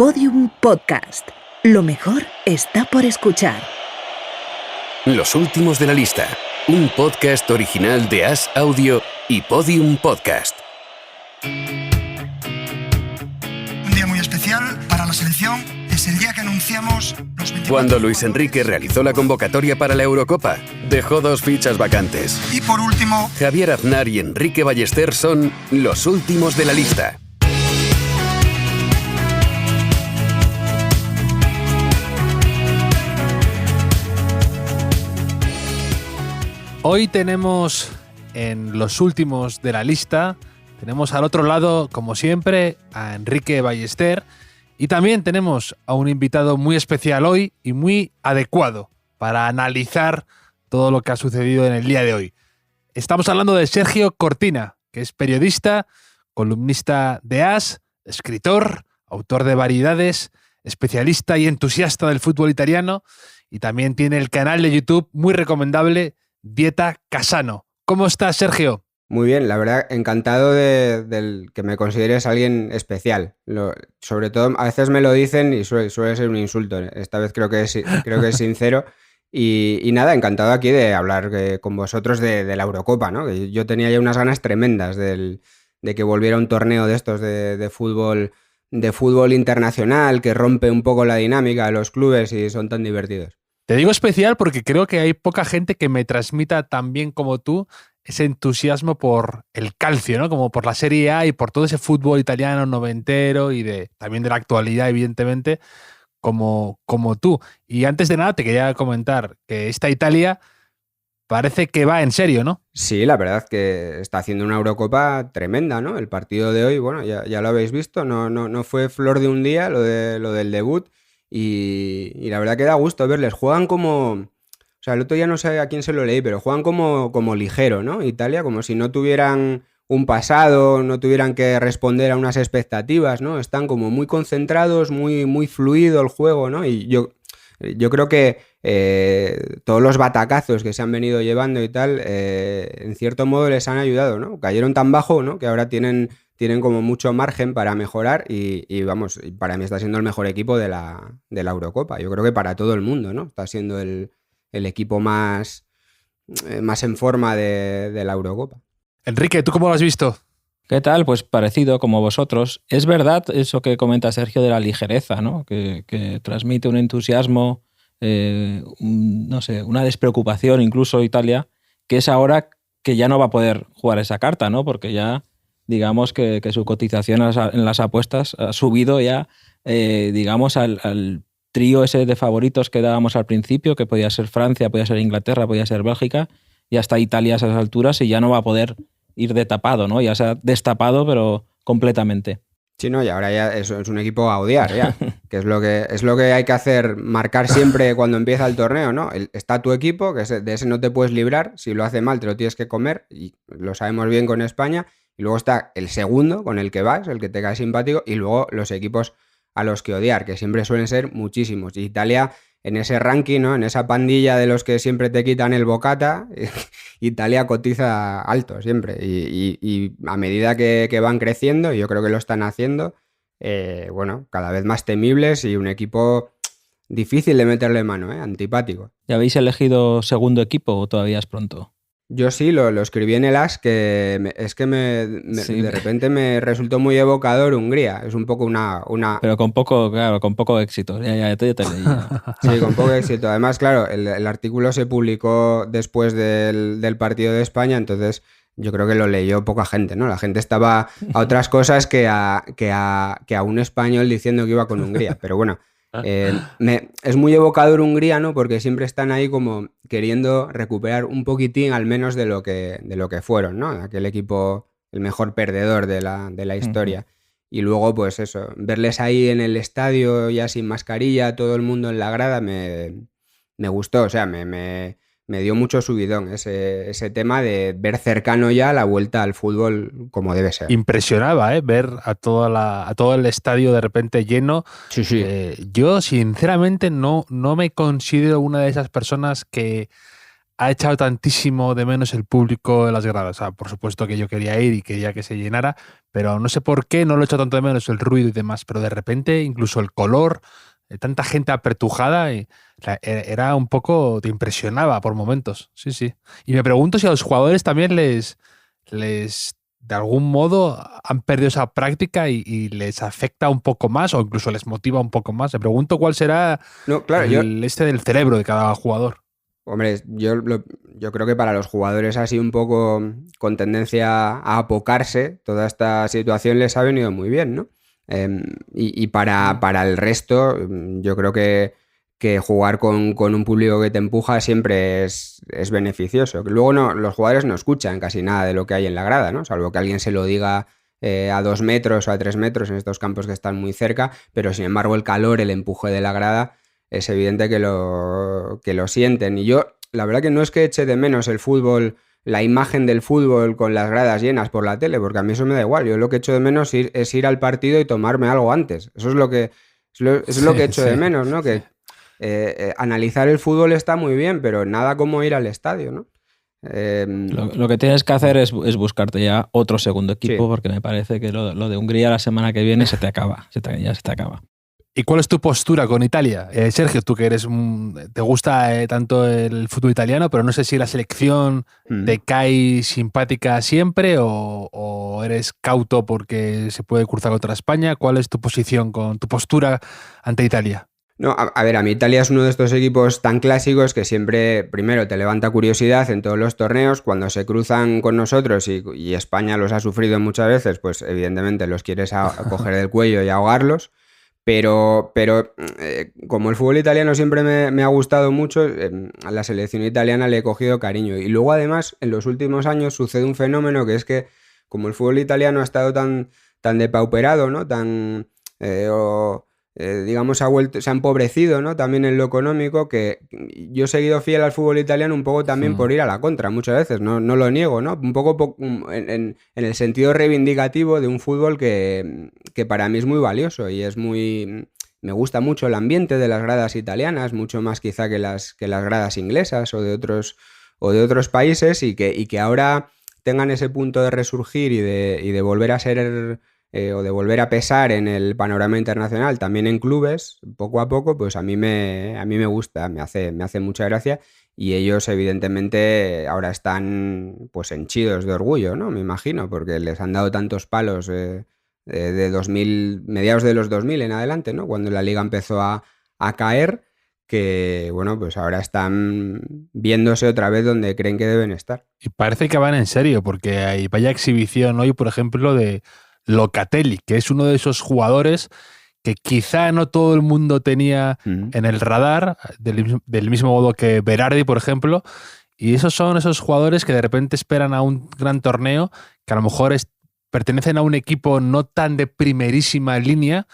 Podium Podcast. Lo mejor está por escuchar. Los últimos de la lista. Un podcast original de As Audio y Podium Podcast. Un día muy especial para la selección. Es el día que anunciamos los 24. Cuando Luis Enrique realizó la convocatoria para la Eurocopa, dejó 2 fichas vacantes. Y por último, Javier Aznar y Enrique Ballester son los últimos de la lista. Hoy tenemos en los últimos de la lista, tenemos al otro lado, como siempre, a Enrique Ballester y también tenemos a un invitado muy especial hoy y muy adecuado para analizar todo lo que ha sucedido en el día de hoy. Estamos hablando de Sergio Cortina, que es periodista, columnista de As, escritor, autor de variedades, especialista y entusiasta del fútbol italiano y también tiene el canal de YouTube muy recomendable, Dieta Casano. ¿Cómo estás, Sergio? Muy bien, la verdad, encantado de que me consideres alguien especial. Sobre todo, a veces me lo dicen y suele ser un insulto. Esta vez creo que es sincero. Y nada, encantado aquí de hablar con vosotros de la Eurocopa, ¿no? Que yo tenía ya unas ganas tremendas de que volviera un torneo de estos de fútbol internacional que rompe un poco la dinámica de los clubes y son tan divertidos. Te digo especial porque creo que hay poca gente que me transmita tan bien como tú ese entusiasmo por el calcio, ¿no? Como por la Serie A y por todo ese fútbol italiano noventero y también de la actualidad, evidentemente, como tú. Y antes de nada te quería comentar que esta Italia parece que va en serio, ¿no? Sí, la verdad que está haciendo una Eurocopa tremenda, ¿no? El partido de hoy, bueno, ya lo habéis visto, no fue flor de un día lo del debut. Y la verdad que da gusto verles. Juegan como... O sea, el otro día no sé a quién se lo leí, pero juegan como ligero, ¿no? Italia, como si no tuvieran un pasado, no tuvieran que responder a unas expectativas, ¿no? Están como muy concentrados, muy fluido el juego, ¿no? Y yo creo que todos los batacazos que se han venido llevando y tal, en cierto modo les han ayudado, ¿no? Cayeron tan bajo, ¿no? Que ahora tienen como mucho margen para mejorar y vamos, para mí está siendo el mejor equipo de la Eurocopa. Yo creo que para todo el mundo, ¿no? Está siendo el equipo más en forma de la Eurocopa. Enrique, ¿tú cómo lo has visto? ¿Qué tal? Pues parecido como vosotros. Es verdad eso que comenta Sergio de la ligereza, ¿no? Que transmite un entusiasmo, no sé, una despreocupación incluso Italia, que es ahora que ya no va a poder jugar esa carta, ¿no? Porque ya digamos que su cotización en las apuestas ha subido ya, digamos, al trío ese de favoritos que dábamos al principio, que podía ser Francia, podía ser Inglaterra, podía ser Bélgica, y hasta Italia a esas alturas, y ya no va a poder ir de tapado, ¿no? Ya se ha destapado, pero completamente. Sí, no, y ahora ya es un equipo a odiar, ya, que es lo que hay que hacer, marcar siempre cuando empieza el torneo, ¿no? Está tu equipo, que de ese no te puedes librar, si lo hace mal te lo tienes que comer, y lo sabemos bien con España. Y luego está el segundo con el que vas, el que te cae simpático, y luego los equipos a los que odiar, que siempre suelen ser muchísimos. Y Italia, en ese ranking, ¿no? En esa pandilla de los que siempre te quitan el bocata, Italia cotiza alto siempre. Y a medida que van creciendo, y yo creo que lo están haciendo, bueno, cada vez más temibles y un equipo difícil de meterle mano, antipático. ¿Ya habéis elegido segundo equipo o todavía es pronto? Yo sí, lo escribí en el As, que Sí. de repente me resultó muy evocador Hungría. Es un poco una... Pero con poco éxito. Ya te leí. Sí, con poco éxito. Además, claro, el artículo se publicó después del partido de España, entonces yo creo que lo leyó poca gente, ¿no? La gente estaba a otras cosas que a un español diciendo que iba con Hungría. Pero bueno, es muy evocador Hungría, ¿no? Porque siempre están ahí como queriendo recuperar un poquitín al menos de lo que fueron, ¿no? Aquel equipo, el mejor perdedor de la historia. Y luego, pues eso, verles ahí en el estadio ya sin mascarilla, todo el mundo en la grada, me gustó, o sea, me dio mucho subidón ese tema de ver cercano ya la vuelta al fútbol como debe ser. Impresionaba, ver a todo el estadio de repente lleno. Sí, sí. Yo, sinceramente, no me considero una de esas personas que ha echado tantísimo de menos el público en las gradas. O sea, por supuesto que yo quería ir y quería que se llenara, pero no sé por qué no lo he hecho tanto de menos, el ruido y demás. Pero de repente, incluso el color, tanta gente apertujada, era un poco, te impresionaba por momentos. Sí, sí. Y me pregunto si a los jugadores también les de algún modo han perdido esa práctica y les afecta un poco más o incluso les motiva un poco más. Me pregunto cuál será No, claro, del cerebro de cada jugador. Hombre, yo creo que para los jugadores así un poco con tendencia a apocarse, toda esta situación les ha venido muy bien, ¿no? Y para el resto, yo creo que jugar con un público que te empuja siempre es beneficioso. Luego los jugadores no escuchan casi nada de lo que hay en la grada, ¿no? Salvo que alguien se lo diga a 2 metros o a 3 metros en estos campos que están muy cerca, pero sin embargo el calor, el empuje de la grada es evidente que lo sienten. Y yo, la verdad que no es que eche de menos el fútbol, la imagen del fútbol con las gradas llenas por la tele, porque a mí eso me da igual. Yo lo que echo de menos es ir al partido y tomarme algo antes. Eso es lo que echo de menos, ¿no? Que analizar el fútbol está muy bien, pero nada como ir al estadio, ¿no? Lo que tienes que hacer es buscarte ya otro segundo equipo, porque me parece que lo de Hungría la semana que viene se te acaba. Ya se te acaba. ¿Y cuál es tu postura con Italia? Sergio, tú que te gusta tanto el fútbol italiano, pero no sé si la selección te cae simpática siempre o eres cauto porque se puede cruzar contra España. ¿Cuál es tu posición, tu postura ante Italia? No, a ver, a mí Italia es uno de estos equipos tan clásicos que siempre, primero, te levanta curiosidad en todos los torneos. Cuando se cruzan con nosotros y España los ha sufrido muchas veces, pues evidentemente los quieres coger del cuello y ahogarlos. Pero como el fútbol italiano siempre me ha gustado mucho, a la selección italiana le he cogido cariño. Y luego además en los últimos años sucede un fenómeno que es que como el fútbol italiano ha estado tan depauperado, ¿no? Digamos se ha empobrecido, ¿no? También en lo económico, que yo he seguido fiel al fútbol italiano un poco también por ir a la contra muchas veces, no lo niego, ¿no? Un poco en el sentido reivindicativo de un fútbol que para mí es muy valioso y me gusta mucho el ambiente de las gradas italianas, mucho más quizá que las gradas inglesas o de otros países, y que ahora tengan ese punto de resurgir y de volver a ser o de volver a pesar en el panorama internacional, también en clubes, poco a poco, pues a mí me gusta, me hace mucha gracia, y ellos evidentemente ahora están pues henchidos de orgullo, ¿no? Me imagino, porque les han dado tantos palos de 2000, mediados de los 2000 en adelante, ¿no? Cuando la liga empezó a caer, que bueno, pues ahora están viéndose otra vez donde creen que deben estar. Y parece que van en serio, porque hay vaya exhibición hoy, por ejemplo, de Locatelli, que es uno de esos jugadores que quizá no todo el mundo tenía en el radar, del mismo modo que Berardi, por ejemplo, y esos son esos jugadores que de repente esperan a un gran torneo, que a lo mejor pertenecen a un equipo no tan de primerísima línea,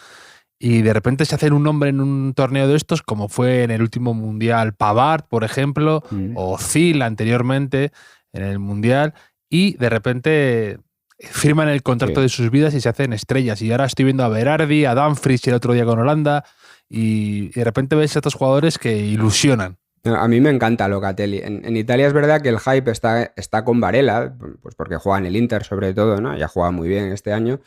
y de repente se hacen un nombre en un torneo de estos, como fue en el último Mundial Pavard, por ejemplo, o Zil anteriormente en el Mundial, y de repente firman el contrato de sus vidas y se hacen estrellas. Y ahora estoy viendo a Berardi, a Dumfries el otro día con Holanda, y de repente ves a estos jugadores que ilusionan. A mí me encanta Locatelli. En Italia es verdad que el hype está con Varela, pues porque juega en el Inter sobre todo, ¿no? Ya juega muy bien este año.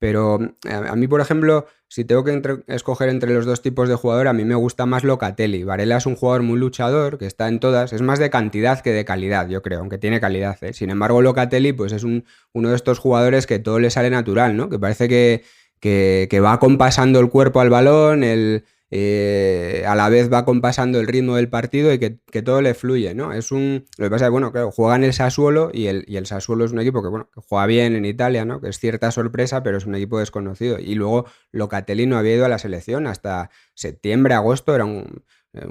Pero a mí, por ejemplo, si tengo que escoger entre los dos tipos de jugador, a mí me gusta más Locatelli. Varela es un jugador muy luchador, que está en todas, es más de cantidad que de calidad, yo creo, aunque tiene calidad, ¿eh? Sin embargo, Locatelli pues es uno de estos jugadores que todo le sale natural, ¿no? Que parece que va compasando el cuerpo al balón, a la vez va compasando el ritmo del partido y que todo le fluye, ¿no? Lo que pasa es que, bueno, claro, juega en el Sassuolo y el Sassuolo es un equipo que, bueno, que juega bien en Italia, ¿no? Que es cierta sorpresa, pero es un equipo desconocido. Y luego Locatelli no había ido a la selección hasta septiembre, agosto, era un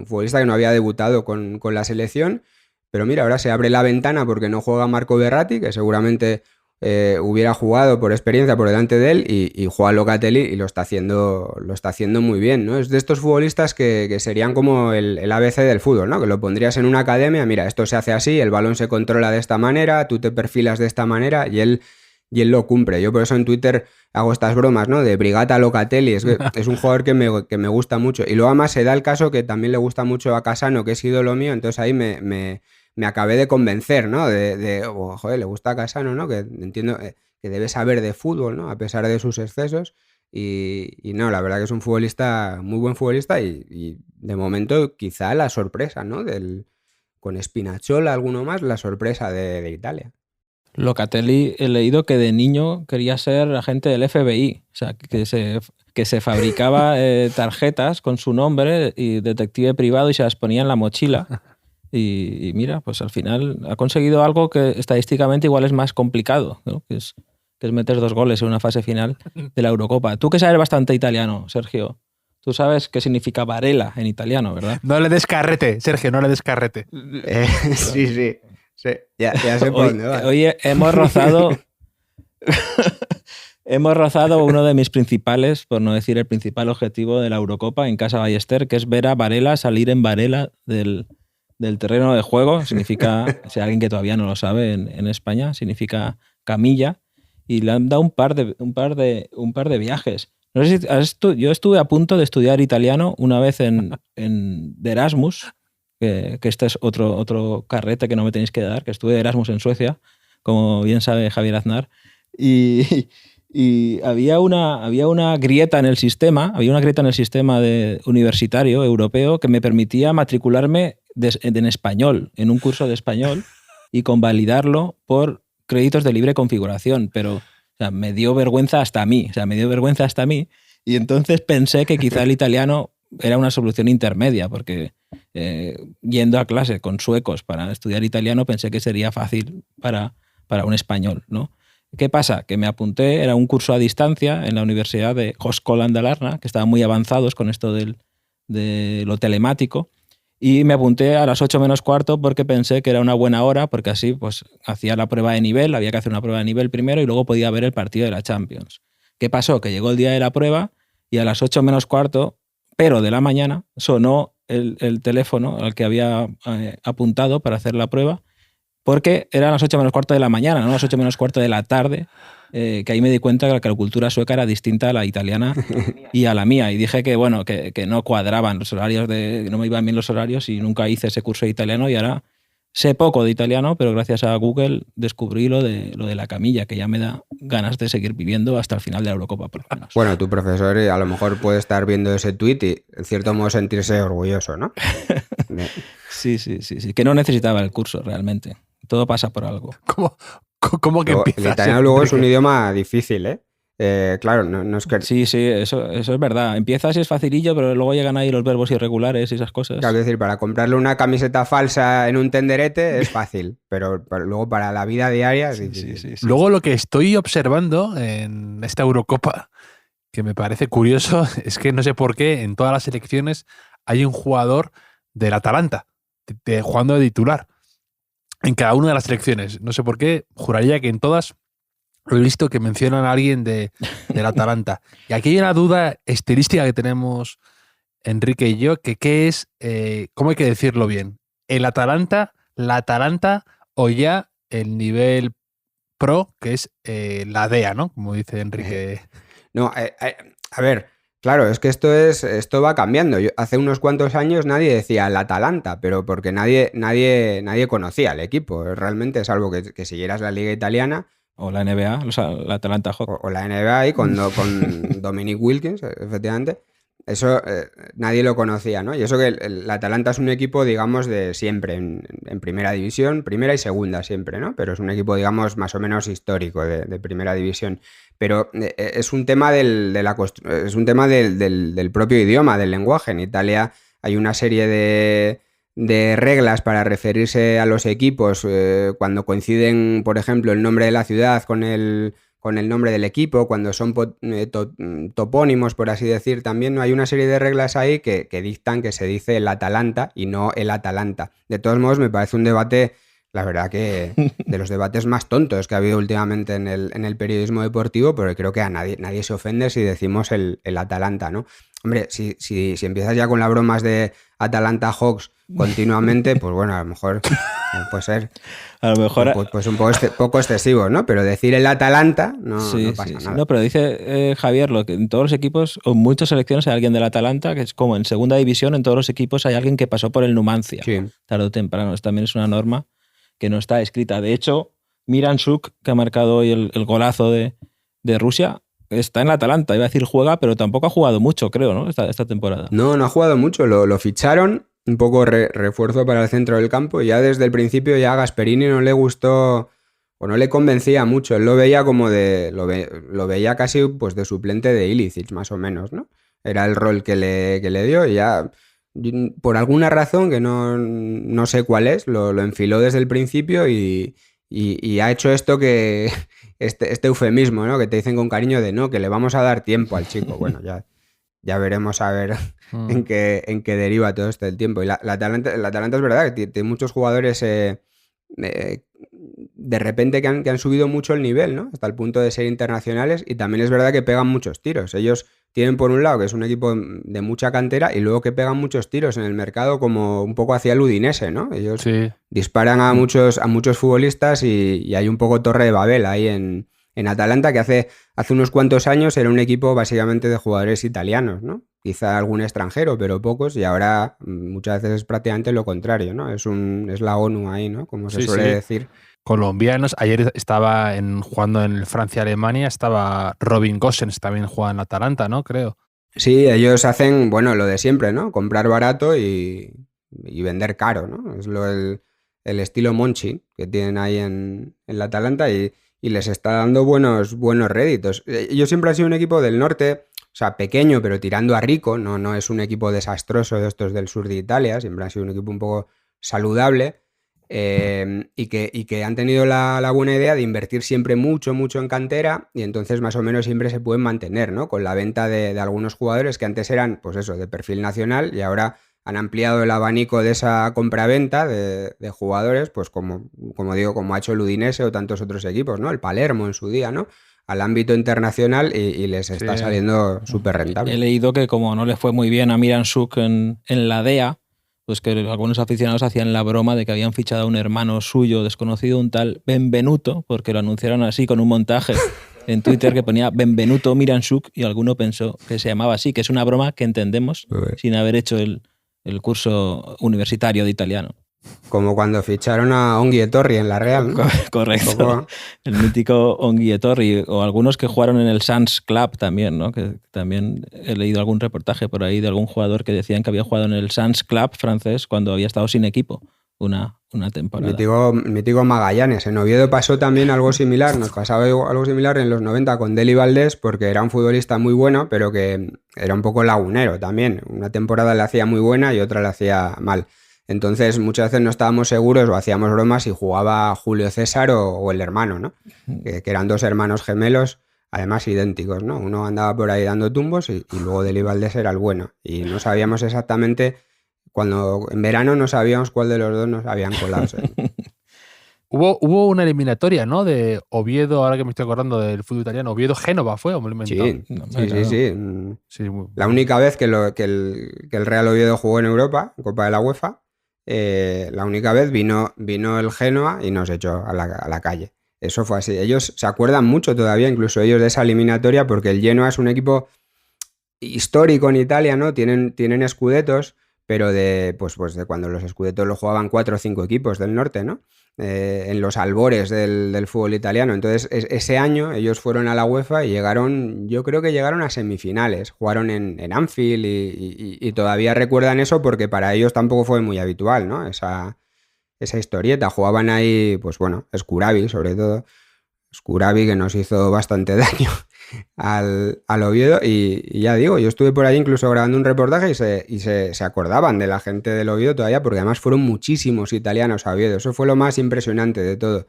futbolista que no había debutado con la selección, pero mira, ahora se abre la ventana porque no juega Marco Verratti, que seguramente hubiera jugado por experiencia por delante de él, y juega Locatelli y lo está haciendo muy bien, ¿no? Es de estos futbolistas que serían como el ABC del fútbol, ¿no? Que lo pondrías en una academia, mira, esto se hace así, el balón se controla de esta manera, tú te perfilas de esta manera y él lo cumple. Yo por eso en Twitter hago estas bromas, ¿no? De Brigata Locatelli, es un jugador que me gusta mucho. Y luego además se da el caso que también le gusta mucho a Casano, que es ídolo mío, entonces ahí me me acabé de convencer, ¿no? Joder, le gusta a Cassano, ¿no? Que entiendo que debe saber de fútbol, ¿no? A pesar de sus excesos. Y no, la verdad que es un futbolista, muy buen futbolista y de momento quizá la sorpresa, ¿no? Con Spinazzola, alguno más, la sorpresa de Italia. Locatelli, he leído que de niño quería ser agente del FBI, o sea, que se fabricaba tarjetas con su nombre y detective privado y se las ponía en la mochila. Y mira, pues al final ha conseguido algo que estadísticamente igual es más complicado, ¿no? Que es meter 2 goles en una fase final de la Eurocopa. Tú que sabes bastante italiano, Sergio, tú sabes qué significa Varela en italiano, ¿verdad? No le des carrete, Sergio, no le des carrete. Sí. Ya sé por dónde va. Hoy hemos rozado uno de mis principales, por no decir el principal objetivo de la Eurocopa en Casa Ballester, que es ver a Varela salir en Varela del terreno de juego. Significa, si alguien que todavía no lo sabe en España, significa camilla. Y le han dado un par de viajes. No sé si yo estuve a punto de estudiar italiano una vez de Erasmus, que este es otro carrete que no me tenéis que dar, que estuve de Erasmus en Suecia, como bien sabe Javier Aznar, y había una grieta en el sistema, universitario europeo que me permitía matricularme en español, en un curso de español, y convalidarlo por créditos de libre configuración, pero o sea, me dio vergüenza hasta a mí, y entonces pensé que quizá el italiano era una solución intermedia, porque yendo a clase con suecos para estudiar italiano pensé que sería fácil para un español, ¿no? ¿Qué pasa? Que me apunté, era un curso a distancia en la Universidad de Högskolan Dalarna, que estaban muy avanzados con esto de lo telemático, y me apunté a las 8 menos cuarto porque pensé que era una buena hora, porque así pues hacía la prueba de nivel, había que hacer una prueba de nivel primero y luego podía ver el partido de la Champions. ¿Qué pasó? Que llegó el día de la prueba y a las 8 menos cuarto, pero de la mañana, sonó el teléfono al que había apuntado para hacer la prueba, porque eran las 8 menos cuarto de la mañana, no las 8 menos cuarto de la tarde, que ahí me di cuenta que la cultura sueca era distinta a la italiana y a la mía. Y dije que, bueno, que no cuadraban los horarios, no me iban bien los horarios y nunca hice ese curso de italiano y ahora sé poco de italiano, pero gracias a Google descubrí lo de la camilla, que ya me da ganas de seguir viviendo hasta el final de la Eurocopa, por lo menos. Bueno, tu profesor a lo mejor puede estar viendo ese tuit y en cierto modo sentirse orgulloso, ¿no? Sí, que no necesitaba el curso realmente. Todo pasa por algo. ¿Cómo que empiezas? El italiano luego es un idioma difícil, ¿eh? Claro, no es que... Sí, eso es verdad. Empiezas y es facilillo, pero luego llegan ahí los verbos irregulares y esas cosas. Claro, es decir, para comprarle una camiseta falsa en un tenderete es fácil, pero luego para la vida diaria es difícil. Sí. Luego lo que estoy observando en esta Eurocopa, que me parece curioso, es que no sé por qué en todas las selecciones hay un jugador del Atalanta jugando de titular. En cada una de las selecciones. No sé por qué, juraría que en todas lo he visto que mencionan a alguien del Atalanta. Y aquí hay una duda estilística que tenemos Enrique y yo, que qué es, ¿cómo hay que decirlo bien? ¿El Atalanta, la Atalanta o ya el nivel pro, que es la DEA, ¿no? Como dice Enrique. No, a ver, claro, es que esto va cambiando. Hace unos cuantos años nadie decía el Atalanta, pero porque nadie conocía el equipo. Realmente, salvo que siguieras la liga italiana. O la NBA, la Atalanta Hawks. O la NBA ahí con Dominic Wilkins, efectivamente. Eso nadie lo conocía, ¿no? Y eso que el Atalanta es un equipo, digamos, de siempre, en primera división, primera y segunda siempre, ¿no? Pero es un equipo, digamos, más o menos histórico de primera división. Pero es un tema del propio idioma, del lenguaje. En Italia hay una serie de reglas para referirse a los equipos cuando coinciden, por ejemplo, el nombre de la ciudad con el nombre del equipo, cuando son topónimos, por así decir, también, ¿no? Hay una serie de reglas ahí que dictan que se dice el Atalanta y no el Atalanta. De todos modos, me parece un debate, la verdad que de los debates más tontos que ha habido últimamente en el periodismo deportivo, pero creo que a nadie se ofende si decimos el Atalanta, ¿no? Hombre, si empiezas ya con las bromas de Atalanta Hawks continuamente, pues bueno, a lo mejor puede ser A lo mejor... pues un poco excesivo, ¿no? Pero decir el Atalanta no pasa nada. No, pero dice Javier, lo que en todos los equipos, o en muchas selecciones hay alguien del Atalanta, que es como en segunda división, en todos los equipos hay alguien que pasó por el Numancia, Sí. tarde o temprano. También es una norma que no está escrita. De hecho, Miranchuk, que ha marcado hoy el golazo de Rusia, está en el Atalanta. Iba a decir juega, pero tampoco ha jugado mucho, creo, ¿no? Esta temporada. No ha jugado mucho, lo ficharon, un poco refuerzo para el centro del campo, y ya desde el principio ya a Gasperini no le gustó o no le convencía mucho. Él lo veía como lo veía casi pues de suplente de Ilicic, más o menos, ¿no? Era el rol que le dio, y ya por alguna razón que no sé cuál es, lo enfiló desde el principio y ha hecho esto que este eufemismo, ¿no? Que te dicen con cariño de no, que le vamos a dar tiempo al chico. Bueno, ya veremos a ver en qué deriva todo esto del tiempo. Y la Atalanta es verdad que tiene muchos jugadores de repente que han subido mucho el nivel, ¿no? Hasta el punto de ser internacionales, y también es verdad que pegan muchos tiros. Ellos tienen por un lado que es un equipo de mucha cantera, y luego que pegan muchos tiros en el mercado, como un poco hacia el Udinese, ¿no? Ellos disparan a muchos futbolistas, y hay un poco Torre de Babel ahí en Atalanta, que hace unos cuantos años era un equipo básicamente de jugadores italianos, ¿no? Quizá algún extranjero, pero pocos, y ahora muchas veces es prácticamente lo contrario, ¿no? Es la ONU ahí, ¿no? Como se suele decir. Colombianos. Ayer estaba jugando en Francia-Alemania, estaba Robin Gosens también jugando en Atalanta, ¿no? Creo. Sí, ellos hacen, bueno, lo de siempre, ¿no? Comprar barato y vender caro, ¿no? Es el estilo Monchi que tienen ahí en la Atalanta, y les está dando buenos réditos. Ellos siempre han sido un equipo del norte, o sea, pequeño, pero tirando a rico, no es un equipo desastroso de estos del sur de Italia, siempre han sido un equipo un poco saludable, y que han tenido la buena idea de invertir siempre mucho en cantera, y entonces más o menos siempre se pueden mantener, ¿no? Con la venta de algunos jugadores que antes eran, pues eso, de perfil nacional, y ahora han ampliado el abanico de esa compraventa de jugadores, pues como digo, como ha hecho el Udinese o tantos otros equipos, ¿no? El Palermo en su día, ¿no? Al ámbito internacional, y les está saliendo súper rentable. He leído que como no le fue muy bien a Miranchuk en la DEA, pues que algunos aficionados hacían la broma de que habían fichado a un hermano suyo desconocido, un tal Benvenuto, porque lo anunciaron así con un montaje en Twitter que ponía Benvenuto Miranchuk, y alguno pensó que se llamaba así, que es una broma que entendemos sin haber hecho el curso universitario de italiano. Como cuando ficharon a Onguietorri en la Real, ¿no? Correcto. El mítico Onguietorri, o algunos que jugaron en el Sans Club también, ¿no? Que también he leído algún reportaje por ahí de algún jugador que decían que había jugado en el Sans Club francés cuando había estado sin equipo una temporada. Mítico Magallanes. En Oviedo pasó también algo similar. Nos pasaba algo similar en los 90 con Deli Valdés, porque era un futbolista muy bueno, pero que era un poco lagunero también. Una temporada le hacía muy buena y otra le hacía mal. Entonces muchas veces no estábamos seguros o hacíamos bromas si jugaba Julio César o el hermano, ¿no? Que eran dos hermanos gemelos, además idénticos, ¿no? Uno andaba por ahí dando tumbos y luego Deli Valdés era el bueno. Y no sabíamos exactamente, cuando en verano no sabíamos cuál de los dos nos habían colado. Hubo una eliminatoria, ¿no? De Oviedo, ahora que me estoy acordando del fútbol italiano, Oviedo-Génova fue, ¿o me lo he inventado? Sí. La única vez que el Real Oviedo jugó en Europa, en Copa de la UEFA, la única vez vino el Génova y nos echó a la calle. Eso fue así. Ellos se acuerdan mucho todavía, incluso ellos, de esa eliminatoria, porque el Genoa es un equipo histórico en Italia, ¿no? Tienen scudettos, pero de cuando los scudettos lo jugaban 4 o 5 equipos del norte, ¿no? En los albores del fútbol italiano. Entonces, ese año ellos fueron a la UEFA y yo creo que llegaron a semifinales. Jugaron en Anfield y todavía recuerdan eso porque para ellos tampoco fue muy habitual, ¿no? Esa historieta. Jugaban ahí, pues bueno, Scuravi sobre todo. Scuravi, que nos hizo bastante daño al Oviedo, y ya digo, yo estuve por ahí incluso grabando un reportaje y se acordaban de la gente del Oviedo todavía, porque además fueron muchísimos italianos a Oviedo. Eso fue lo más impresionante de todo.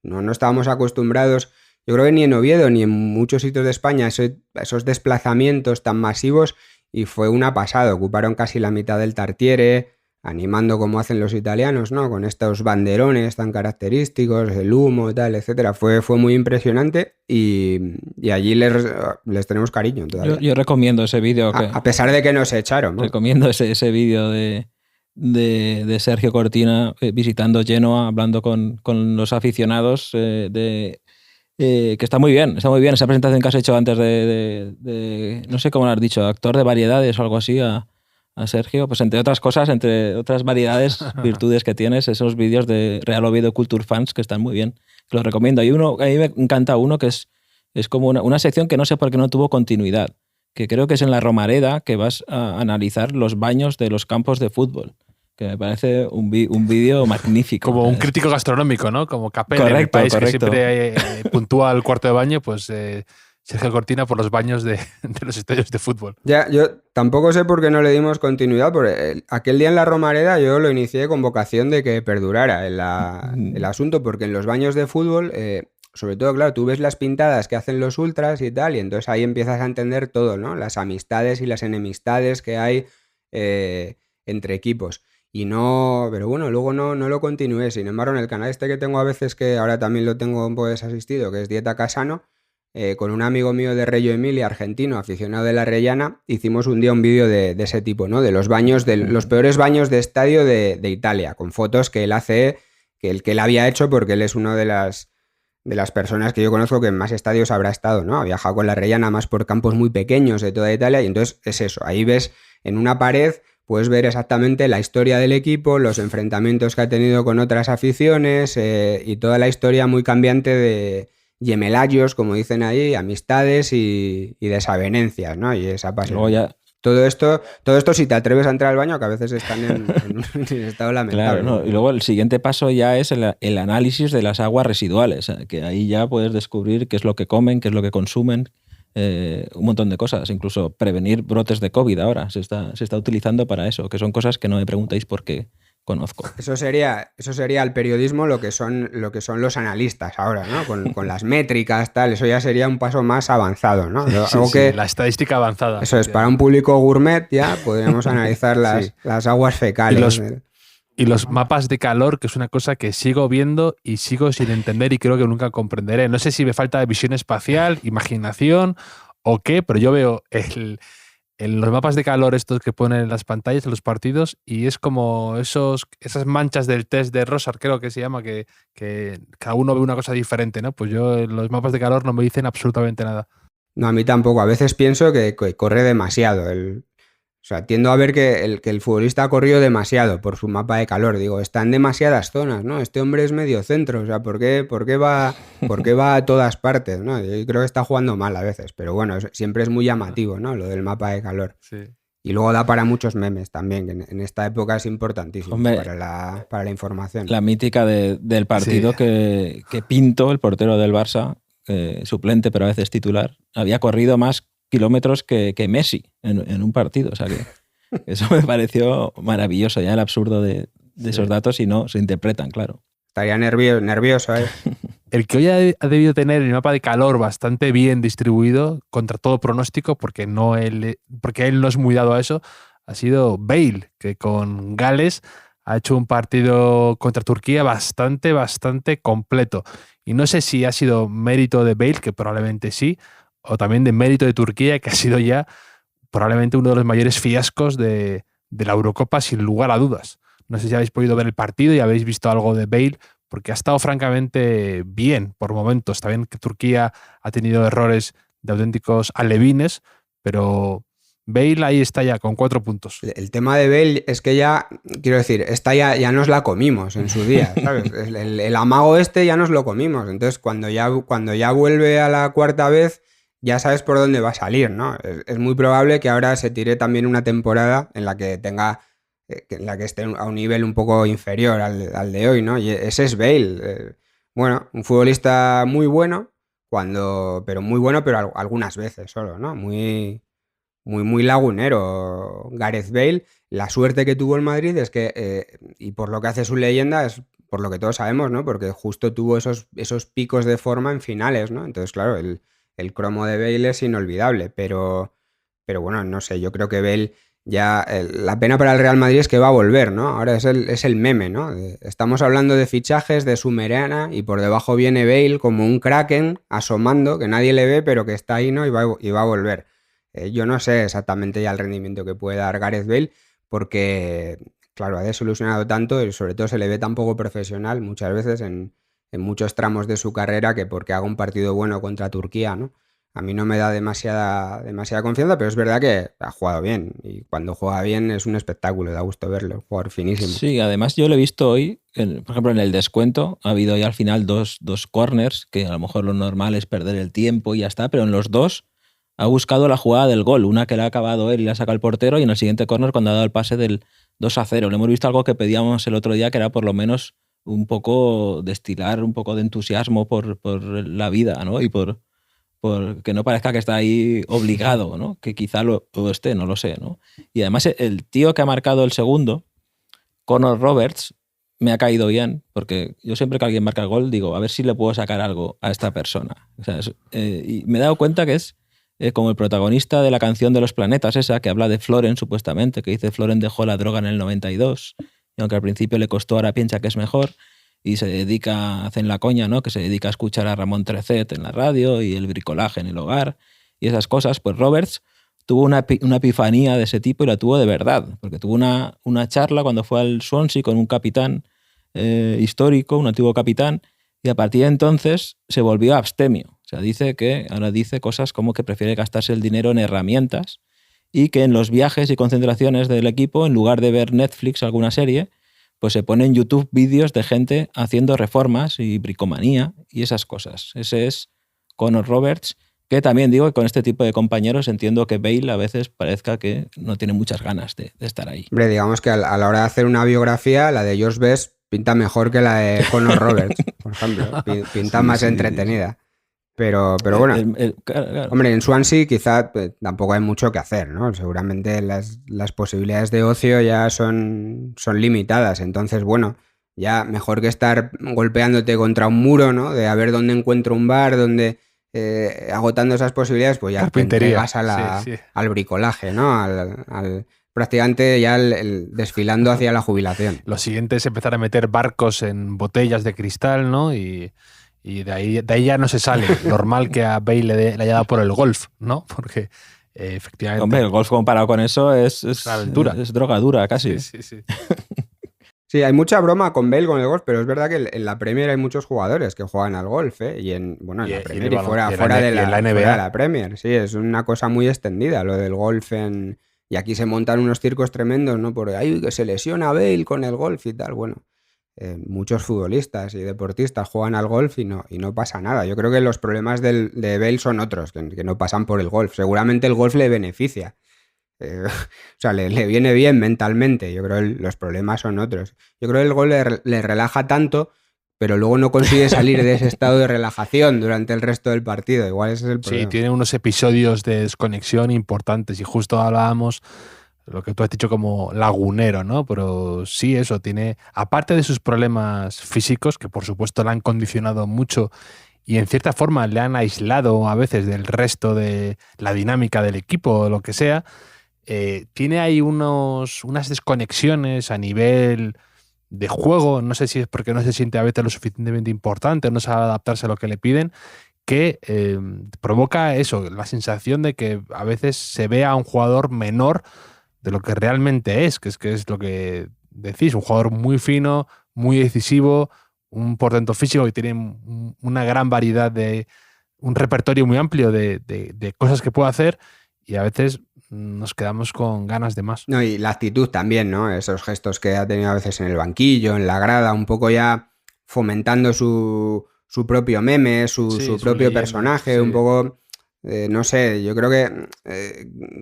No estábamos acostumbrados, yo creo que ni en Oviedo ni en muchos sitios de España, a esos desplazamientos tan masivos, y fue una pasada. Ocuparon casi la mitad del Tartiere, animando como hacen los italianos, ¿no? Con estos banderones tan característicos, el humo, tal, etcétera. Fue muy impresionante y allí les tenemos cariño todavía. Yo recomiendo ese vídeo. A pesar de que nos echaron, ¿no? Recomiendo ese vídeo de Sergio Cortina visitando Génova, hablando con los aficionados, que está muy bien esa presentación que has hecho antes de no sé cómo lo has dicho, actor de variedades o algo así a Sergio, pues entre otras cosas, entre otras variedades, virtudes que tienes, esos vídeos de Real Oviedo Culture Fans que están muy bien, los recomiendo. Hay uno, a mí me encanta uno que es como una sección que no sé por qué no tuvo continuidad, que creo que es en la Romareda, que vas a analizar los baños de los campos de fútbol, que me parece un vídeo magnífico. Como un crítico gastronómico, ¿no? Como Capel en el país, que siempre puntúa el cuarto de baño, pues Sergio Cortina por los baños de los estadios de fútbol. Ya, yo tampoco sé por qué no le dimos continuidad, porque aquel día en la Romareda yo lo inicié con vocación de que perdurara el asunto, porque en los baños de fútbol, sobre todo, claro, tú ves las pintadas que hacen los ultras y tal, y entonces ahí empiezas a entender todo, ¿no? Las amistades y las enemistades que hay entre equipos. Y no, pero bueno, luego no lo continué. Sin embargo, en el canal este que tengo a veces, que ahora también lo tengo pues asistido, que es Dieta Casano, con un amigo mío de Reggio Emilia, argentino, aficionado de la Rellana, hicimos un día un vídeo de ese tipo, ¿no? De los baños, de los peores baños de estadio de Italia, con fotos que él hace, que él había hecho, porque él es una de las personas que yo conozco que en más estadios habrá estado, ¿no? Ha viajado con la Rellana más por campos muy pequeños de toda Italia, y entonces es eso, ahí ves en una pared, puedes ver exactamente la historia del equipo, los enfrentamientos que ha tenido con otras aficiones, y toda la historia muy cambiante de gemelayos, como dicen ahí, amistades y desavenencias, ¿no? Y esa pasión. Todo esto, si te atreves a entrar al baño, que a veces están en un estado lamentable. Claro, ¿no? Y luego el siguiente paso ya es el análisis de las aguas residuales, que ahí ya puedes descubrir qué es lo que comen, qué es lo que consumen, un montón de cosas. Incluso prevenir brotes de COVID ahora se está utilizando para eso, que son cosas que no me preguntéis por qué conozco. Eso sería el periodismo, lo que son los analistas ahora, ¿no? Con las métricas, tal, eso ya sería un paso más avanzado, ¿no? Sí, que, la estadística avanzada. Eso es, para un público gourmet ya podríamos analizar las aguas fecales. Y los mapas de calor, que es una cosa que sigo viendo y sigo sin entender y creo que nunca comprenderé. No sé si me falta visión espacial, imaginación o qué, pero yo veo los mapas de calor estos que ponen en las pantallas de los partidos y es como esas manchas del test de Rosar, creo que se llama, que cada uno ve una cosa diferente, ¿no? Pues yo los mapas de calor no me dicen absolutamente nada. No, a mí tampoco. A veces pienso que corre demasiado. O sea, tiendo a ver que el futbolista ha corrido demasiado por su mapa de calor. Digo, está en demasiadas zonas, ¿no? Este hombre es medio centro. O sea, ¿por qué va a todas partes, ¿no? Yo creo que está jugando mal a veces. Pero bueno, siempre es muy llamativo, ¿no? Lo del mapa de calor. Sí. Y luego da para muchos memes también, que en esta época es importantísimo. Hombre, para la información. La mítica del partido que Pinto, el portero del Barça, suplente pero a veces titular, había corrido más kilómetros que Messi en un partido. O sea que eso me pareció maravilloso, ya el absurdo de esos datos, y no se interpretan, claro. Estaría nervioso, ¿eh? El que hoy ha debido tener el mapa de calor bastante bien distribuido, contra todo pronóstico, porque él no es muy dado a eso, ha sido Bale, que con Gales ha hecho un partido contra Turquía bastante completo. Y no sé si ha sido mérito de Bale, que probablemente sí, o también de mérito de Turquía, que ha sido ya probablemente uno de los mayores fiascos de la Eurocopa, sin lugar a dudas. No sé si habéis podido ver el partido y habéis visto algo de Bale, porque ha estado francamente bien por momentos. Está bien que Turquía ha tenido errores de auténticos alevines, pero Bale ahí está ya con 4 puntos. El tema de Bale es que ya, quiero decir, esta ya nos la comimos en su día, ¿sabes? El amago este ya nos lo comimos. Entonces, cuando ya vuelve a la cuarta vez, ya sabes por dónde va a salir, ¿no? Es muy probable que ahora se tire también una temporada en la que esté a un nivel un poco inferior al de hoy, ¿no? Y ese es Bale. Bueno, un futbolista muy bueno, pero algunas veces solo, ¿no? Muy lagunero Gareth Bale. La suerte que tuvo el Madrid es que, y por lo que hace su leyenda, es por lo que todos sabemos, ¿no? Porque justo tuvo esos picos de forma en finales, ¿no? Entonces, claro, el cromo de Bale es inolvidable, pero bueno, no sé, yo creo que Bale Ya la pena para el Real Madrid es que va a volver, ¿no? Ahora es el meme, ¿no? Estamos hablando de fichajes de Sumerana y por debajo viene Bale como un kraken asomando, que nadie le ve, pero que está ahí, ¿no? Y va a volver. Yo no sé exactamente ya el rendimiento que puede dar Gareth Bale, porque, claro, ha desilusionado tanto y sobre todo se le ve tan poco profesional muchas veces en muchos tramos de su carrera que porque haga un partido bueno contra Turquía, ¿no? A mí no me da demasiada confianza, pero es verdad que ha jugado bien. Y cuando juega bien es un espectáculo, da gusto verlo, un jugador finísimo. Sí, además yo lo he visto hoy, por ejemplo, en el descuento, ha habido ya al final dos corners, que a lo mejor lo normal es perder el tiempo y ya está, pero en los dos ha buscado la jugada del gol, una que la ha acabado él y la saca el portero, y en el siguiente córner cuando ha dado el pase del 2-0. Le hemos visto algo que pedíamos el otro día, que era por lo menos un poco destilar un poco de entusiasmo por la vida, ¿no? Y por que no parezca que está ahí obligado, ¿no? Que quizá lo esté, no lo sé, ¿no? Y además el tío que ha marcado el segundo, Connor Roberts, me ha caído bien, porque yo siempre que alguien marca el gol digo, a ver si le puedo sacar algo a esta persona. O sea, y me he dado cuenta que es como el protagonista de la canción de los planetas, esa que habla de Floren, supuestamente, que dice Floren dejó la droga en el 92, y aunque al principio le costó, ahora piensa que es mejor, y se dedica, hacen la coña, ¿no? Que se dedica a escuchar a Ramón Trecet en la radio y el bricolaje en el hogar y esas cosas. Pues Roberts tuvo una epifanía de ese tipo y la tuvo de verdad, porque tuvo una charla cuando fue al Swansea con un capitán histórico, un antiguo capitán, y a partir de entonces se volvió abstemio. O sea, ahora dice cosas como que prefiere gastarse el dinero en herramientas y que en los viajes y concentraciones del equipo, en lugar de ver Netflix o alguna serie, pues se pone en YouTube vídeos de gente haciendo reformas y bricomanía y esas cosas. Ese es Connor Roberts, que también digo que con este tipo de compañeros entiendo que Bale a veces parezca que no tiene muchas ganas de estar ahí. Hombre, digamos que a la hora de hacer una biografía, la de George Best pinta mejor que la de Connor Roberts, por ejemplo. Pinta más entretenida. Pero bueno, claro. Hombre, en Swansea quizá tampoco hay mucho que hacer, ¿no? Seguramente las posibilidades de ocio ya son limitadas. Entonces, bueno, ya mejor que estar golpeándote contra un muro, ¿no? De a ver dónde encuentro un bar, donde agotando esas posibilidades, pues ya te entregas al bricolaje, ¿no? Prácticamente ya desfilando hacia la jubilación. Lo siguiente es empezar a meter barcos en botellas de cristal, ¿no? Y de ahí ya no se sale. Normal que a Bale le haya dado por el golf, ¿no? Porque efectivamente... Hombre, el golf comparado con eso es aventura. Es drogadura casi. Sí. Sí, hay mucha broma con Bale con el golf, pero es verdad que en la Premier hay muchos jugadores que juegan al golf, ¿eh? Y en la Premier y fuera de la NBA. Fuera de la Premier. Sí, es una cosa muy extendida lo del golf y aquí se montan unos circos tremendos, ¿no? Porque ay, que se lesiona Bale con el golf y tal. Bueno, muchos futbolistas y deportistas juegan al golf y no pasa nada. Yo creo que los problemas de Bale son otros, que no pasan por el golf. Seguramente el golf le beneficia. O sea, le viene bien mentalmente. Yo creo que los problemas son otros. Yo creo que el golf le relaja tanto, pero luego no consigue salir de ese estado de relajación durante el resto del partido. Igual ese es el problema. Sí, tiene unos episodios de desconexión importantes y justo hablábamos lo que tú has dicho como lagunero, ¿no? Pero sí, eso tiene, aparte de sus problemas físicos, que por supuesto le han condicionado mucho y en cierta forma le han aislado a veces del resto de la dinámica del equipo o lo que sea, tiene ahí unas desconexiones a nivel de juego, no sé si es porque no se siente a veces lo suficientemente importante, no sabe adaptarse a lo que le piden, que provoca eso, la sensación de que a veces se ve a un jugador menor de lo que realmente es, que es lo que decís, un jugador muy fino, muy decisivo, un portento físico que tiene una gran variedad un repertorio muy amplio de cosas que puede hacer y a veces nos quedamos con ganas de más. No, y la actitud también, ¿no? Esos gestos que ha tenido a veces en el banquillo, en la grada, un poco ya fomentando su propio meme, su propio personaje, sí. Un poco... no sé, yo creo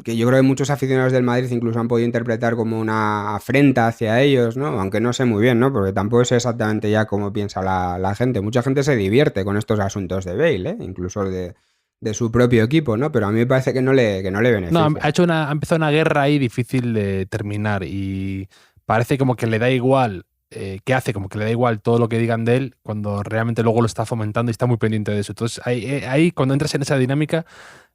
que muchos aficionados del Madrid incluso han podido interpretar como una afrenta hacia ellos, ¿no? Aunque no sé muy bien, ¿no? Porque tampoco sé exactamente ya cómo piensa la gente. Mucha gente se divierte con estos asuntos de Bale, ¿eh? Incluso de su propio equipo, ¿no? Pero a mí me parece que no le beneficia. No, ha empezado una guerra ahí difícil de terminar y parece como que le da igual. ¿Qué hace? Como que le da igual todo lo que digan de él cuando realmente luego lo está fomentando y está muy pendiente de eso. Entonces ahí cuando entras en esa dinámica,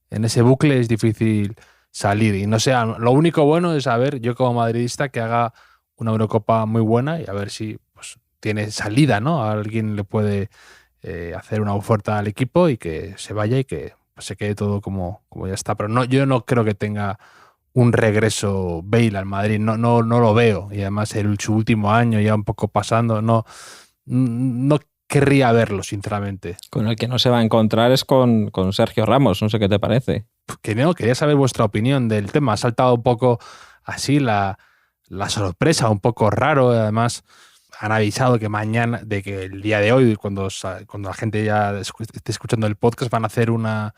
en ese bucle, es difícil salir. Y no sé, lo único bueno es saber, yo como madridista, que haga una Eurocopa muy buena y a ver si pues, tiene salida, ¿no? Alguien le puede hacer una oferta al equipo y que se vaya y que pues, se quede todo como ya está. Pero no, yo no creo que tenga un regreso Bale al Madrid, no lo veo. Y además su último año ya un poco pasando, no querría verlo, sinceramente. Con el que no se va a encontrar es con Sergio Ramos, no sé qué te parece. Que no, quería saber vuestra opinión del tema. Ha saltado un poco así la sorpresa, un poco raro. Además, han avisado que mañana, de que el día de hoy, cuando la gente ya esté escuchando el podcast, van a hacer una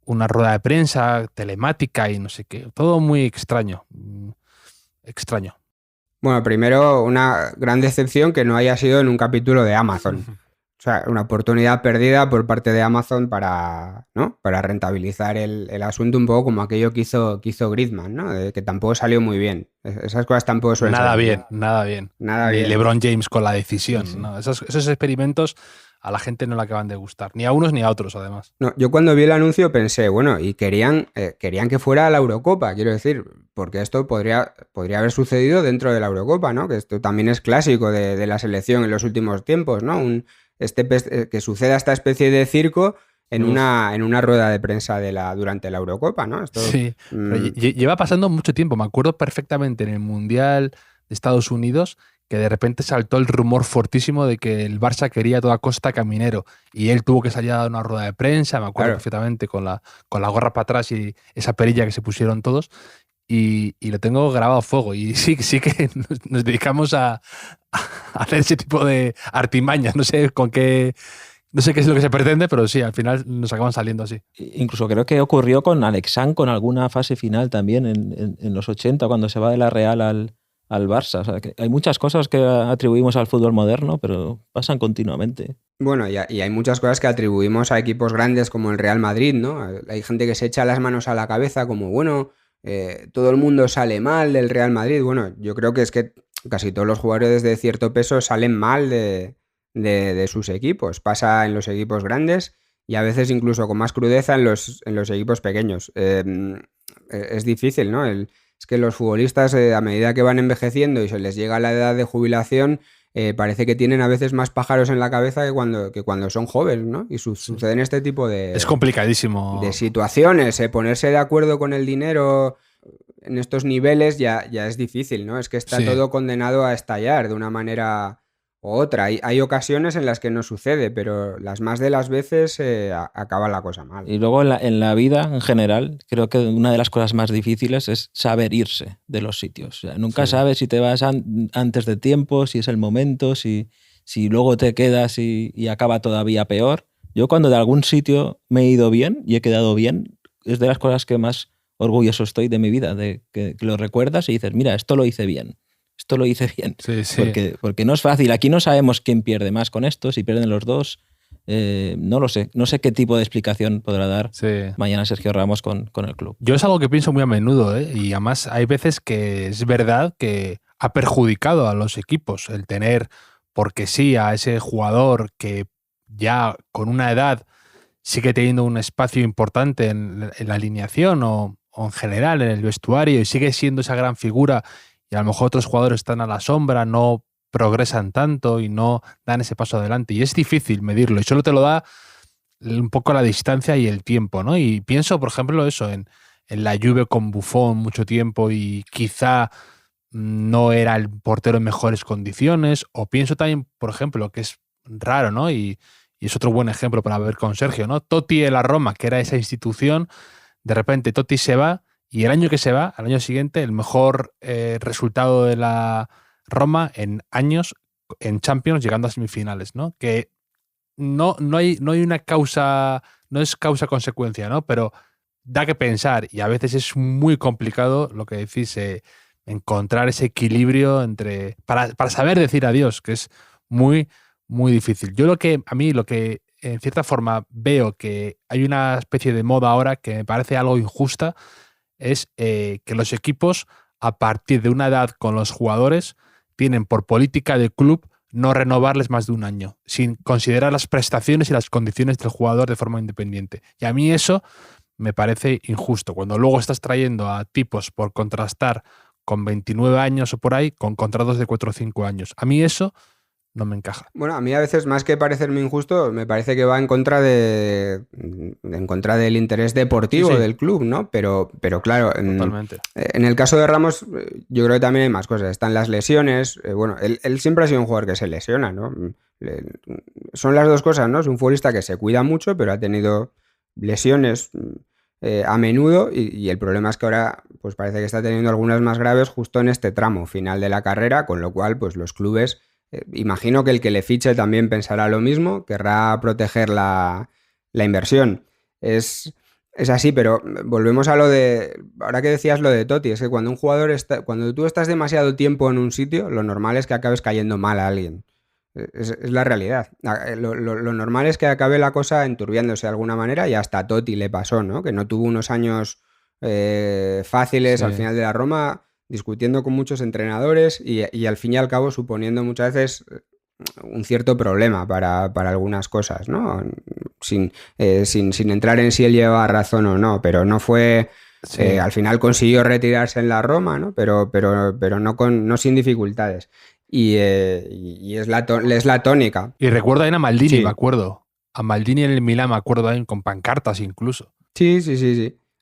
rueda de prensa telemática y no sé qué. Todo muy extraño. Extraño. Bueno, primero, una gran decepción que no haya sido en un capítulo de Amazon. O sea, una oportunidad perdida por parte de Amazon para rentabilizar el asunto, un poco como aquello que hizo Griezmann, ¿no? Que tampoco salió muy bien. Esas cosas tampoco suelen nada salir bien, nada bien. Nada Ni bien. LeBron James con la decisión. Sí. ¿No? Esos experimentos a la gente no le acaban de gustar. Ni a unos ni a otros, además. No, yo cuando vi el anuncio pensé, bueno, y querían que fuera la Eurocopa, quiero decir, porque esto podría haber sucedido dentro de la Eurocopa, ¿no? Que esto también es clásico de la selección en los últimos tiempos, ¿no? Que suceda esta especie de circo en una rueda de prensa durante la Eurocopa, ¿no? Esto, sí, pero lleva pasando mucho tiempo. Me acuerdo perfectamente en el Mundial de Estados Unidos que de repente saltó el rumor fortísimo de que el Barça quería a toda costa Caminero y él tuvo que salir a dar una rueda de prensa, me acuerdo perfectamente, con la gorra para atrás y esa perilla que se pusieron todos. Y lo tengo grabado a fuego. Y sí que nos dedicamos a hacer ese tipo de artimañas. No sé qué es lo que se pretende, pero sí, al final nos acaban saliendo así. Incluso creo que ocurrió con Alexandre con alguna fase final también en los 80, cuando se va de la Real al Barça. O sea, que hay muchas cosas que atribuimos al fútbol moderno, pero pasan continuamente. Bueno, y hay muchas cosas que atribuimos a equipos grandes como el Real Madrid, ¿no? Hay gente que se echa las manos a la cabeza como, bueno, todo el mundo sale mal del Real Madrid. Bueno, yo creo que es que casi todos los jugadores de cierto peso salen mal de sus equipos. Pasa en los equipos grandes y a veces incluso con más crudeza en los equipos pequeños. Es difícil, ¿no? Es que los futbolistas, a medida que van envejeciendo y se les llega la edad de jubilación, parece que tienen a veces más pájaros en la cabeza que cuando son jóvenes, ¿no? Y suceden este tipo de... Es complicadísimo. De situaciones. Ponerse de acuerdo con el dinero en estos niveles ya es difícil, ¿no? Es que está todo condenado a estallar de una manera u otra. Hay ocasiones en las que no sucede, pero las más de las veces acaba la cosa mal. Y luego en la vida, en general, creo que una de las cosas más difíciles es saber irse de los sitios. O sea, nunca sabes si te vas antes de tiempo, si es el momento, si luego te quedas y acaba todavía peor. Yo cuando de algún sitio me he ido bien y he quedado bien, es de las cosas que más orgulloso estoy de mi vida, de que lo recuerdas y dices, mira, esto lo hice bien. Esto lo hice bien. Sí. Porque no es fácil. Aquí no sabemos quién pierde más con esto, si pierden los dos. No lo sé. No sé qué tipo de explicación podrá dar mañana Sergio Ramos con el club. Yo es algo que pienso muy a menudo, y además hay veces que es verdad que ha perjudicado a los equipos el tener, porque sí, a ese jugador que ya con una edad sigue teniendo un espacio importante en la alineación o en general en el vestuario y sigue siendo esa gran figura. Y a lo mejor otros jugadores están a la sombra, no progresan tanto y no dan ese paso adelante. Y es difícil medirlo. Y solo te lo da un poco la distancia y el tiempo, ¿no? Y pienso, por ejemplo, eso, en la Juve con Buffon mucho tiempo y quizá no era el portero en mejores condiciones. O pienso también, por ejemplo, que es raro, ¿no? Y es otro buen ejemplo para ver con Sergio, ¿no? Totti en la Roma, que era esa institución, de repente Totti se va. Y el año que se va, al año siguiente, el mejor resultado de la Roma en años en Champions, llegando a semifinales, ¿no? Que no hay una causa, no es causa-consecuencia, ¿no? Pero da que pensar y a veces es muy complicado lo que decís, encontrar ese equilibrio para saber decir adiós, que es muy, muy difícil. Yo lo que en cierta forma veo que hay una especie de moda ahora que me parece algo injusta, es que los equipos, a partir de una edad con los jugadores, tienen por política de club no renovarles más de un año, sin considerar las prestaciones y las condiciones del jugador de forma independiente. Y a mí eso me parece injusto. Cuando luego estás trayendo a tipos por contrastar con 29 años o por ahí, con contratos de 4 o 5 años. A mí eso no me encaja. Bueno, a mí a veces, más que parecerme injusto, me parece que va en contra del interés deportivo Sí, sí. del club, ¿no? Pero claro, Totalmente. en el caso de Ramos, yo creo que también hay más cosas. Están las lesiones. Bueno, él siempre ha sido un jugador que se lesiona, ¿no? Son las dos cosas, ¿no? Es un futbolista que se cuida mucho, pero ha tenido lesiones a menudo y el problema es que ahora pues parece que está teniendo algunas más graves justo en este tramo final de la carrera, con lo cual pues los clubes, imagino que el que le fiche también pensará lo mismo, querrá proteger la inversión. Es así, pero volvemos a lo de, ahora que decías lo de Totti, es que cuando un jugador cuando tú estás demasiado tiempo en un sitio, lo normal es que acabes cayendo mal a alguien. Es la realidad. Lo normal es que acabe la cosa enturbiándose de alguna manera y hasta a Totti le pasó, ¿no? Que no tuvo unos años fáciles Sí. al final de la Roma, discutiendo con muchos entrenadores y al fin y al cabo suponiendo muchas veces un cierto problema para algunas cosas, ¿no? Sin entrar en si él lleva razón o no, pero no fue... Sí. al final consiguió retirarse en la Roma, ¿no? Pero no sin dificultades. Y es la tónica. Y recuerdo ahí a Maldini, Sí. me acuerdo. A Maldini en el Milán, me acuerdo ahí con pancartas incluso. Sí.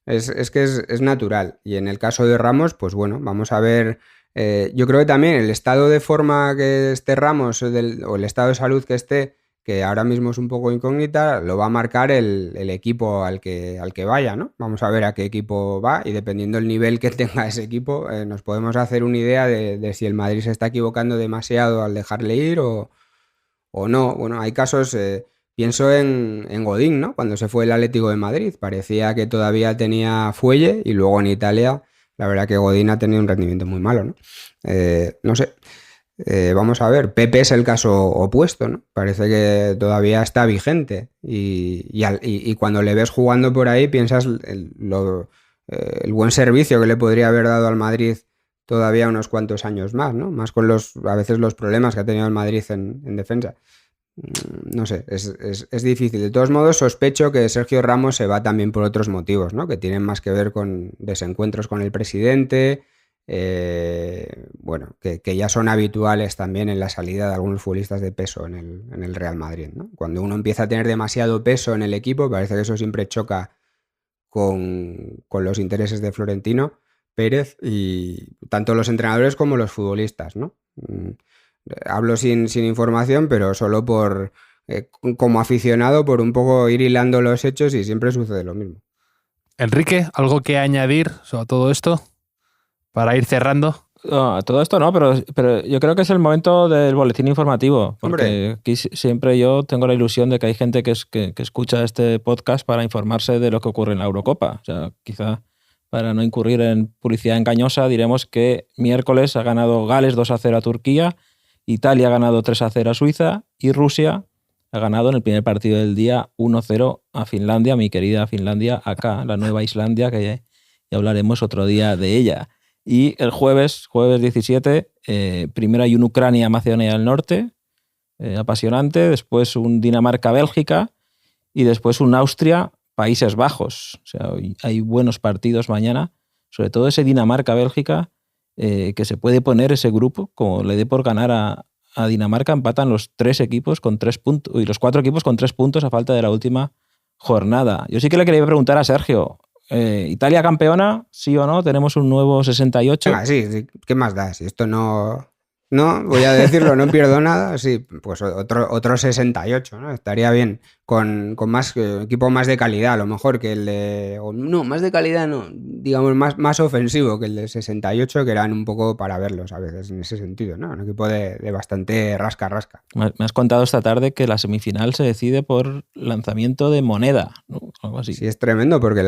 Es que es natural. Y en el caso de Ramos, pues bueno, vamos a ver. Yo creo que también el estado de forma que esté Ramos o el estado de salud que esté, que ahora mismo es un poco incógnita, lo va a marcar el equipo al que vaya, ¿no? Vamos a ver a qué equipo va y dependiendo del nivel que tenga ese equipo, nos podemos hacer una idea de si el Madrid se está equivocando demasiado al dejarle ir o no. Bueno, hay casos, pienso en Godín, ¿no? Cuando se fue el Atlético de Madrid, parecía que todavía tenía fuelle y luego en Italia, la verdad que Godín ha tenido un rendimiento muy malo, ¿no? No sé. Vamos a ver, Pepe es el caso opuesto, ¿no? Parece que todavía está vigente y cuando le ves jugando por ahí piensas el buen servicio que le podría haber dado al Madrid todavía unos cuantos años más, ¿no? Más con a veces los problemas que ha tenido el Madrid en defensa. No sé, es difícil. De todos modos, sospecho que Sergio Ramos se va también por otros motivos, ¿no? Que tienen más que ver con desencuentros con el presidente. Bueno, que ya son habituales también en la salida de algunos futbolistas de peso en el Real Madrid, ¿no? Cuando uno empieza a tener demasiado peso en el equipo, parece que eso siempre choca con los intereses de Florentino Pérez y tanto los entrenadores como los futbolistas, ¿no? Hablo sin información, pero solo como aficionado, por un poco ir hilando los hechos y siempre sucede lo mismo. Enrique, ¿algo que añadir sobre todo esto? Para ir cerrando. No, todo esto no, pero yo creo que es el momento del boletín informativo. Porque aquí siempre yo tengo la ilusión de que hay gente que escucha este podcast para informarse de lo que ocurre en la Eurocopa. O sea, quizá para no incurrir en publicidad engañosa, diremos que miércoles ha ganado Gales 2-0 a Turquía, Italia ha ganado 3-0 a Suiza y Rusia ha ganado en el primer partido del día 1-0 a Finlandia, mi querida Finlandia, acá, la nueva Islandia, que ya hablaremos otro día de ella. Y el jueves 17, primero hay un Ucrania-Macedonia del Norte, apasionante, después un Dinamarca-Bélgica y después un Austria-Países Bajos. O sea, hay buenos partidos mañana, sobre todo ese Dinamarca-Bélgica, que se puede poner ese grupo, como le dé por ganar a Dinamarca, empatan los 3 equipos con 3 puntos, y los 4 equipos con 3 puntos a falta de la última jornada. Yo sí que le quería preguntar a Sergio, ¿Italia campeona? ¿Sí o no? ¿Tenemos un nuevo 68? Venga, sí, ¿qué más da? Si esto no, voy a decirlo, no pierdo nada, sí, pues otro 68, ¿no? Estaría bien, con más equipo más de calidad, a lo mejor que el de... No, más de calidad no, digamos más ofensivo que el de 68, que eran un poco para verlos a veces en ese sentido, ¿no? Un equipo de bastante rasca. Me has contado esta tarde que la semifinal se decide por lanzamiento de moneda, ¿no? Algo así. Sí, es tremendo porque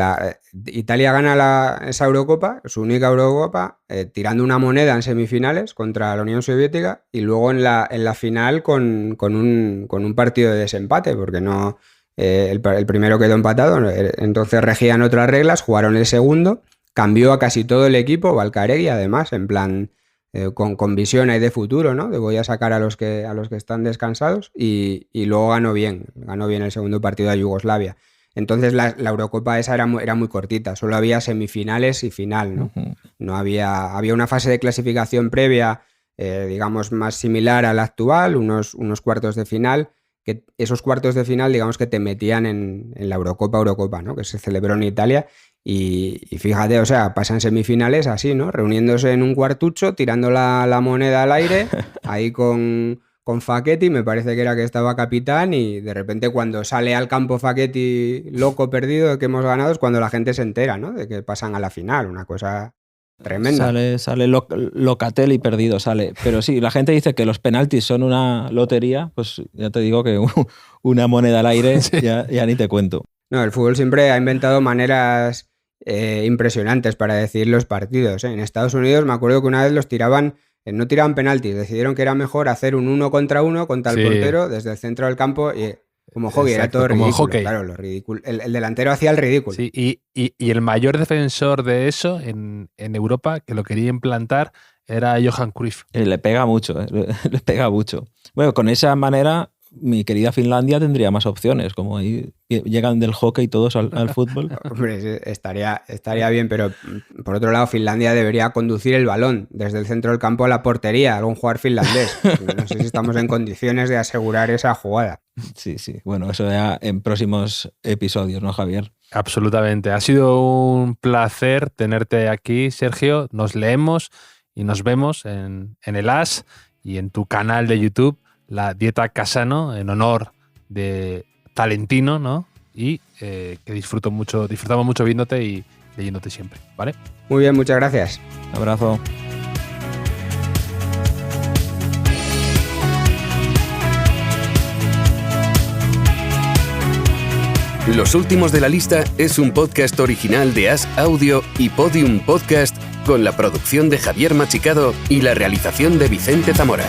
Italia gana esa Eurocopa, su única Eurocopa, tirando una moneda en semifinales contra la Unión Soviética y luego en la final con un partido de desempate, porque no el primero quedó empatado, entonces regían otras reglas, jugaron el segundo, cambió a casi todo el equipo, Valcaregui además, en plan con visión ahí de futuro, ¿no? De voy a sacar a los que están descansados y luego ganó bien el segundo partido a Yugoslavia. Entonces la Eurocopa esa era muy cortita, solo había semifinales y final, ¿no? No había una fase de clasificación previa, digamos, más similar a la actual, unos cuartos de final, que esos cuartos de final, digamos, que te metían en la Eurocopa, ¿no? Que se celebró en Italia. Y fíjate, o sea, pasan semifinales así, ¿no? Reuniéndose en un cuartucho, tirando la moneda al aire, ahí con Facchetti, me parece que era que estaba capitán, y de repente cuando sale al campo Facchetti loco, perdido, de que hemos ganado, es cuando la gente se entera, ¿no? De que pasan a la final, una cosa tremenda. Sale Locatelli perdido, sale. Pero sí, la gente dice que los penaltis son una lotería, pues ya te digo que una moneda al aire, ya ni te cuento. No, el fútbol siempre ha inventado maneras impresionantes para decidir los partidos, ¿eh? En Estados Unidos me acuerdo que una vez no tiraban penaltis, decidieron que era mejor hacer un 1 contra 1 contra el portero desde el centro del campo, y como hockey. Exacto, era todo ridículo, hockey. Claro, lo ridículo. El delantero hacía el ridículo. Sí, y el mayor defensor de eso en Europa, que lo quería implantar, era Johan Cruyff. Le pega mucho, le pega mucho. Bueno, con esa manera mi querida Finlandia tendría más opciones, como ahí llegan del hockey todos al fútbol. Hombre, estaría bien, pero por otro lado Finlandia debería conducir el balón desde el centro del campo a la portería, algún jugador finlandés. No sé si estamos en condiciones de asegurar esa jugada. Sí, bueno, eso ya en próximos episodios, ¿no, Javier? Absolutamente. Ha sido un placer tenerte aquí, Sergio. Nos leemos y nos vemos en el As y en tu canal de YouTube, La Dieta Casano, en honor de Talentino, ¿no? Y que disfrutamos mucho viéndote y leyéndote siempre, ¿vale? Muy bien, muchas gracias. Un abrazo. Los últimos de la lista es un podcast original de As Audio y Podium Podcast, con la producción de Javier Machicado y la realización de Vicente Zamora.